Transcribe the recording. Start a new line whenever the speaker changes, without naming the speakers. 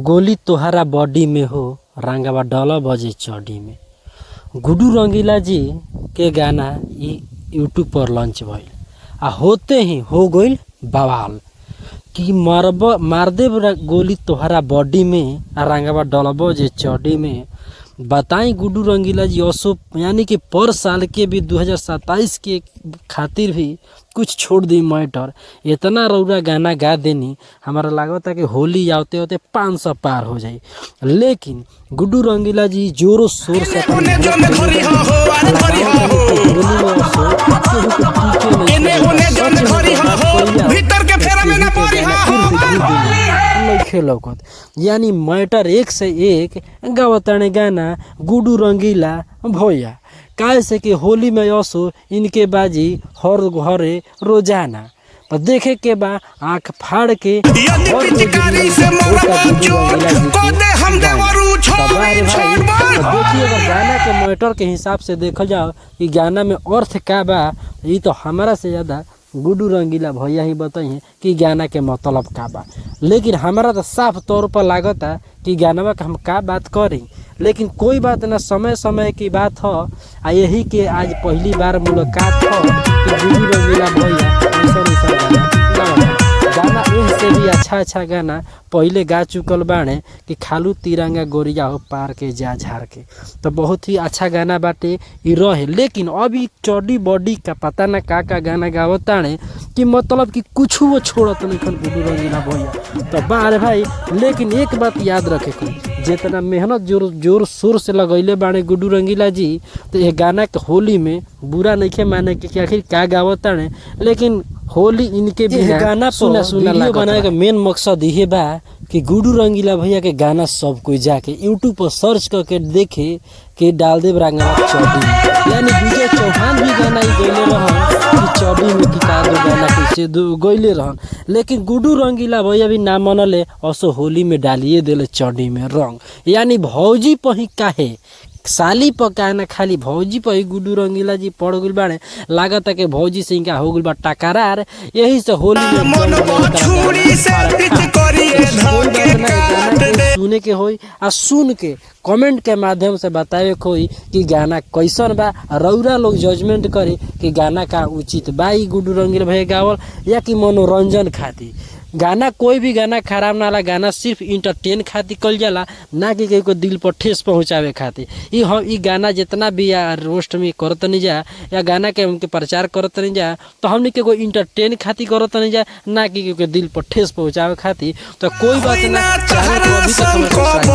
गोली तोहरा बॉडी में हो रंगवा डॉलर बजे चौडी में। गुड्डू रंगीला जी के गाना यूट्यूब पर लॉन्च भइल आ होते ही हो गइल बवाल कि मार देब गोली तोहरा बॉडी में आ रंगवा डॉलर बजे चौडी में। बताई गुड्डू रंगीला जी असो यानी कि पर साल के भी 2027 के खातिर भी कुछ छोड़ दी मैटर। इतना रौरा गाना गा देनी हमारा लागता कि होली आते होते 500 पार हो जाए, लेकिन गुड्डू रंगीला जी जोरों शोर से लौकत यानी मैटर एक से एक गावताने गाना गुड्डू रंगीला भैया। काहे से कि होली में असो इनके बाजी हर घरे रोजाना तो देखे के बा आँख फाड़ के देखिए अगर गाना के मैटर के हिसाब से देखल जाओ कि गाना में अर्थ का बा, ये तो हमारा से ज़्यादा गुड्डू रंगीला भैया ही बताइए कि गाना के मतलब का बा। लेकिन हमारा तो साफ तौर पर लागता कि गाना का हम का बात करी, लेकिन कोई बात ना, समय समय की बात हो। आ यही के आज पहली बार मुलाकात हो कि गुड्डू रंगीला भैया गाना से भी अच्छा गाना पहले गा चुकल बाणे कि खालू तिरंगा गोरिया हो पार के जा झाड़ के, तो बहुत ही अच्छा गाना बाटे ये रहे। लेकिन अभी चौडी बॉडी का पता ना का गाना गावताने कि मतलब कि कुछ वो छोड़त नहीं गुड्डू रंगीला भैया। तो बारे भाई, लेकिन एक बात याद रखे को, जितना मेहनत जोर शोर से लगैले बाणे गुड्डू रंगीला जी, तो ये गाना के होली में बुरा नहीं माने कि आखिर का गावताने, लेकिन होली इनके भी गाना सुना बनाने का मेन मकसद ये बा कि गुड्डू रंगीला भैया के गाना सब कोई जाके यूट्यूब पर सर्च करके देखे कि डाल देव रंगवा चौडी। यानी विजय चौहान भी गाना गैले रहन कि चौडी में कि का दो गाना कैसे गैले रहन, लेकिन गुड्डू रंगीला भैया भी ना मनले असो होली में डालिए दिले चौडी में रंग। यानी भौजी पही काहे साली पकाना खाली भौजी पर गुड्डू रंगीला जी पड़ गइल बाड़े, लागत है कि भौजी से इनका हो गइल बा टकरार, यही से होली में सुने के होई आ सुन के कमेंट के माध्यम से बतावे के होई कि गाना कैसन बा। रौरा लोग जजमेंट करे कि गाना का उचित बा गुड्डू रंगीला भैया गावल या कि मनोरंजन खातिर। गाना कोई भी गाना खराब ना ला, गाना सिर्फ इंटरटेन खातिर कल जाला, ना कि कहीं को दिल पर ठेस पहुँचावे खातिर। ये गाना जितना भी या रोस्ट में करत नहीं जा या गाना के उनके प्रचार करत नहीं जा, तो हमने के कोई इंटरटेन खातिर करत नहीं जा, ना कि दिल पर ठेस पहुँचावे खातिर। तो कोई बात ना, चाहे तो अभी तक